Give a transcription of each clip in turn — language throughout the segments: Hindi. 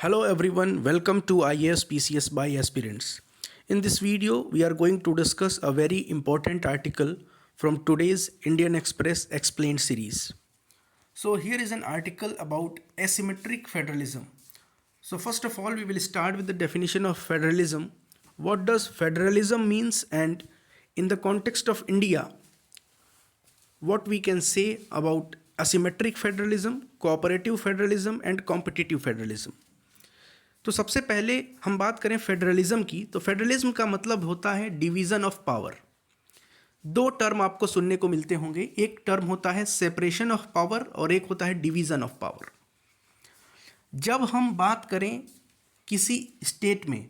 Hello everyone, welcome to IAS PCS by Aspirants. In this video, we are going to discuss a very important article from today's Indian Express Explained series. So here is an article about asymmetric federalism. So first of all, we will start with the definition of federalism. What does federalism means, and in the context of India, what we can say about asymmetric federalism, cooperative federalism and competitive federalism. तो सबसे पहले हम बात करें फेडरलिज्म की, तो फेडरलिज्म का मतलब होता है डिवीज़न ऑफ पावर। दो टर्म आपको सुनने को मिलते होंगे, एक टर्म होता है सेपरेशन ऑफ पावर और एक होता है डिवीज़न ऑफ पावर। जब हम बात करें किसी स्टेट में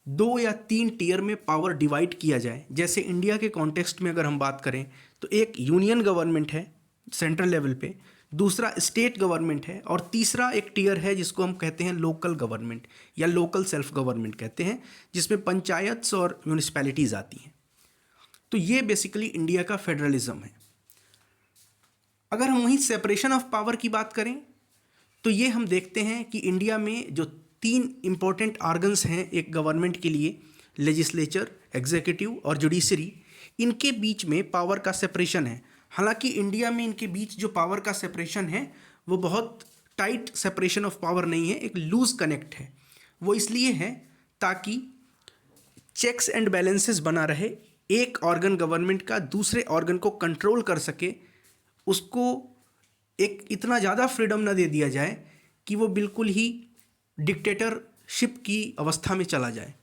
दो या तीन टीयर में पावर डिवाइड किया जाए, जैसे इंडिया के कॉन्टेक्स्ट में अगर हम बात करें तो एक यूनियन गवर्नमेंट है सेंट्रल लेवल पे, दूसरा स्टेट गवर्नमेंट है और तीसरा एक टीयर है जिसको हम कहते हैं लोकल गवर्नमेंट या लोकल सेल्फ गवर्नमेंट कहते हैं, जिसमें पंचायत्स और म्यूनिसिपैलिटीज़ आती हैं। तो ये बेसिकली इंडिया का फेडरलिज्म है। अगर हम वहीं सेपरेशन ऑफ पावर की बात करें तो ये हम देखते हैं कि इंडिया में जो तीन इंपॉर्टेंट ऑर्गन्स हैं एक गवर्नमेंट के लिए, लेजिस्लेचर, एग्जीक्यूटिव और जुडिशरी, इनके बीच में पावर का सेपरेशन है। हालांकि इंडिया में इनके बीच जो पावर का सेपरेशन है वो बहुत टाइट सेपरेशन ऑफ पावर नहीं है, एक लूज कनेक्ट है। वो इसलिए है ताकि चेक्स एंड बैलेंसेस बना रहे, एक ऑर्गन गवर्नमेंट का दूसरे ऑर्गन को कंट्रोल कर सके, उसको एक इतना ज़्यादा फ्रीडम ना दे दिया जाए कि वो बिल्कुल ही डिक्टेटरशिप की अवस्था में चला जाए।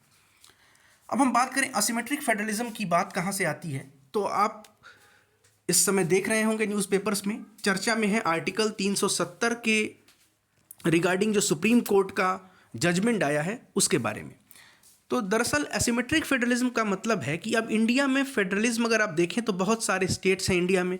अब हम बात करें असिमेट्रिक फेडरलिज्म की, बात कहाँ से आती है, तो आप इस समय देख रहे होंगे न्यूज़पेपर्स में चर्चा में है आर्टिकल 370 के रिगार्डिंग जो सुप्रीम कोर्ट का जजमेंट आया है उसके बारे में। तो दरअसल एसिमेट्रिक फेडरलिज्म का मतलब है कि अब इंडिया में फेडरलिज्म अगर आप देखें तो बहुत सारे स्टेट्स हैं इंडिया में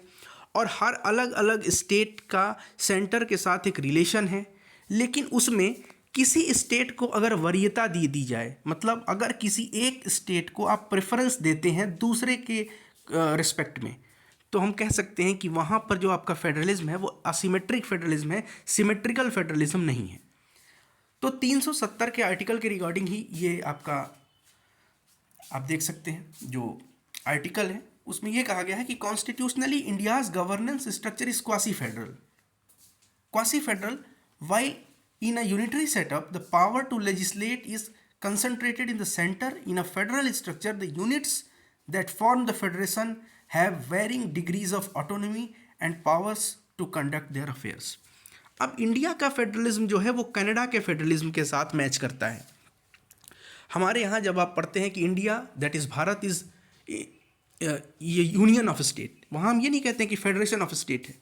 और हर अलग अलग स्टेट का सेंटर के साथ एक रिलेशन है, लेकिन उसमें किसी स्टेट को अगर वरीयता दी जाए, मतलब अगर किसी एक स्टेट को आप प्रेफरेंस देते हैं दूसरे के रिस्पेक्ट में, तो हम कह सकते हैं कि वहाँ पर जो आपका फेडरलिज्म है वो असिमेट्रिक फेडरलिज्म है, सिमेट्रिकल फेडरलिज्म नहीं है। तो 370 के आर्टिकल के रिगार्डिंग ही ये आपका आप देख सकते हैं जो आर्टिकल है, उसमें ये कहा गया है कि constitutionally India's governance structure is quasi federal. Quasi federal while in a unitary setup, the power to legislate is concentrated in the center. In a federal structure, the units that form the federation have varying degrees of autonomy and powers to conduct their affairs. अब इंडिया का फेडरलिज्म जो है वो कनाडा के फेडरलिज्म के साथ मैच करता है। हमारे यहाँ जब आप पढ़ते हैं कि India that is Bharat is ये यूनियन ऑफ स्टेट, वहाँ हम ये नहीं कहते हैं कि फेडरेशन ऑफ स्टेट है,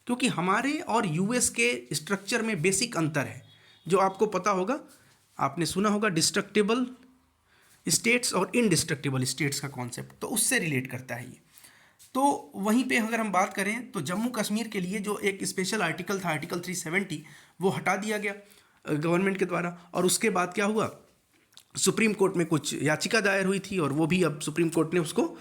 क्योंकि हमारे और यूएस के स्ट्रक्चर में बेसिक अंतर है जो आपको पता होगा, आपने सुना होगा डिस्ट्रक्टिबल स्टेट्स और इनडिस्ट्रक्टिबल स्टेट्स का कॉन्सेप्ट, तो उससे रिलेट करता है ये। तो वहीं पे अगर हम बात करें तो जम्मू कश्मीर के लिए जो एक स्पेशल आर्टिकल था आर्टिकल 370, वो हटा दिया गया गवर्नमेंट के द्वारा, और उसके बाद क्या हुआ, सुप्रीम कोर्ट में कुछ याचिका दायर हुई थी और वो भी अब सुप्रीम कोर्ट ने उसको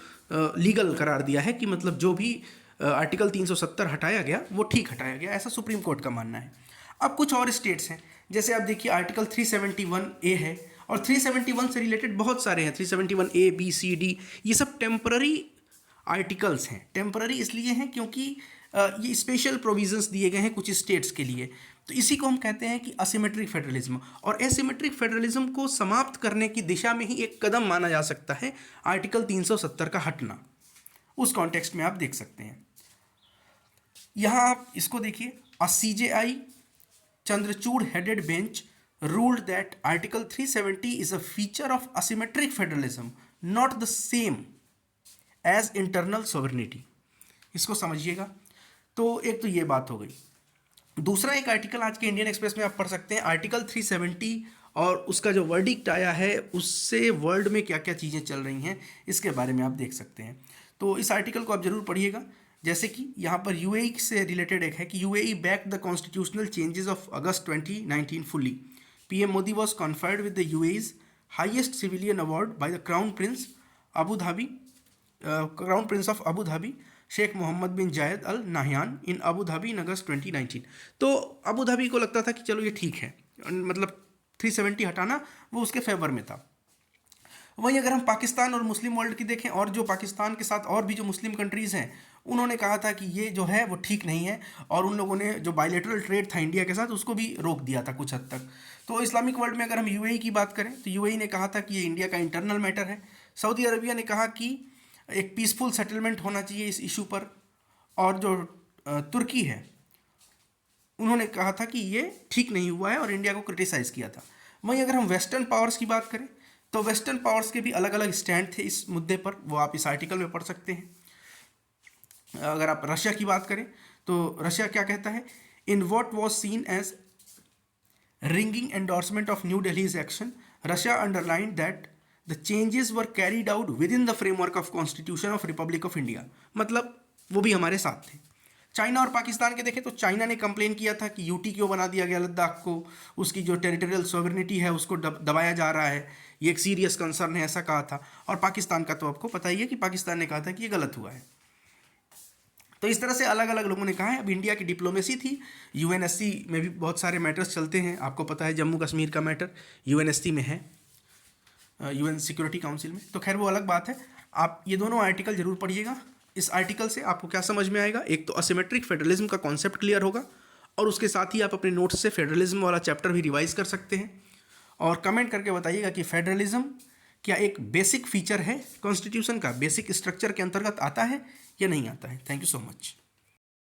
लीगल करार दिया है कि मतलब जो भी आर्टिकल 370 हटाया गया वो ठीक हटाया गया, ऐसा सुप्रीम कोर्ट का मानना है। अब कुछ और स्टेट्स हैं, जैसे आप देखिए आर्टिकल 371A है और 371 से रिलेटेड बहुत सारे हैं, 371A B C D, ये सब टेम्पररी आर्टिकल्स हैं। टेम्पररी इसलिए हैं क्योंकि ये स्पेशल प्रोविजंस दिए गए हैं कुछ स्टेट्स के लिए, तो इसी को हम कहते हैं कि असिमेट्रिक फेडरलिज्म। और एसिमेट्रिक फेडरलिज्म को समाप्त करने की दिशा में ही एक कदम माना जा सकता है आर्टिकल 370 का हटना, उस कॉन्टेक्स्ट में आप देख सकते हैं। यहाँ आप इसको देखिए, अ CJI Chandrachud headed bench ruled that Article 370 is a feature of asymmetric federalism, not the same as internal sovereignty। इसको समझिएगा। तो एक तो ये बात हो गई। दूसरा एक आर्टिकल आज के इंडियन एक्सप्रेस में आप पढ़ सकते हैं आर्टिकल 370, और उसका जो वर्डिक्ट आया है उससे वर्ल्ड में क्या क्या चीज़ें चल रही हैं इसके बारे में आप देख सकते हैं। तो इस आर्टिकल को आप जरूर पढ़िएगा। जैसे कि यहाँ पर यूएई से रिलेटेड एक है कि UAE back the constitutional changes of August 2019 fully. PM Modi was conferred with the UAE's highest civilian award by the crown prince of Abu Dhabi Sheikh Mohammed bin Zayed Al Nahyan in Abu Dhabi in August 2019। तो अबू धाबी को लगता था कि चलो ये ठीक है, मतलब 370 हटाना वो उसके फेवर में था। वहीं अगर हम पाकिस्तान और मुस्लिम वर्ल्ड की देखें, और जो पाकिस्तान के साथ और भी जो मुस्लिम कंट्रीज़ हैं, उन्होंने कहा था कि ये जो है वो ठीक नहीं है, और उन लोगों ने जो बायलेटरल ट्रेड था इंडिया के साथ उसको भी रोक दिया था कुछ हद तक। तो इस्लामिक वर्ल्ड में अगर हम यूएई की बात करें तो यूएई ने कहा था कि ये इंडिया का इंटरनल मैटर है। सऊदी अरबिया ने कहा कि एक पीसफुल सेटलमेंट होना चाहिए इस इशू पर, और जो तुर्की है उन्होंने कहा था कि ये ठीक नहीं हुआ है और इंडिया को क्रिटिसाइज़ किया था। वहीं अगर हम वेस्टर्न पावर्स की बात करें तो वेस्टर्न पावर्स के भी अलग अलग स्टैंड थे इस मुद्दे पर, वो आप इस आर्टिकल में पढ़ सकते हैं। अगर आप रशिया की बात करें तो रशिया क्या कहता है, in what was seen as ringing endorsement of new Delhi's action, Russia underlined that the changes were carried out within the framework of constitution of republic of India. मतलब वो भी हमारे साथ थे। चाइना और पाकिस्तान के देखें तो चाइना ने कंप्लेन किया था कि यूटी क्यों बना दिया गया लद्दाख को, उसकी जो टेरिटोरियल सॉवरेनिटी है उसको दबाया जा रहा है, ये एक सीरियस कंसर्न है, ऐसा कहा था। और पाकिस्तान का तो आपको पता ही है कि पाकिस्तान ने कहा था कि ये गलत हुआ है। तो इस तरह से अलग अलग लोगों ने कहा है। अब इंडिया की डिप्लोमेसी थी, यूएनएससी में भी बहुत सारे मैटर्स चलते हैं, आपको पता है जम्मू कश्मीर का मैटर यूएनएससी में है, यूएन सिक्योरिटी काउंसिल में। तो खैर वो अलग बात है। आप ये दोनों आर्टिकल जरूर पढ़िएगा। इस आर्टिकल से आपको क्या समझ में आएगा, एक तो असिमेट्रिक फेडरलिज्म का कॉन्सेप्ट क्लियर होगा, और उसके साथ ही आप अपने नोट्स से फेडरलिज्म वाला चैप्टर भी रिवाइज कर सकते हैं। और कमेंट करके बताइएगा कि फेडरलिज्म क्या एक बेसिक फीचर है कॉन्स्टिट्यूशन का, बेसिक स्ट्रक्चर के अंतर्गत आता है या नहीं आता है। Thank you so much.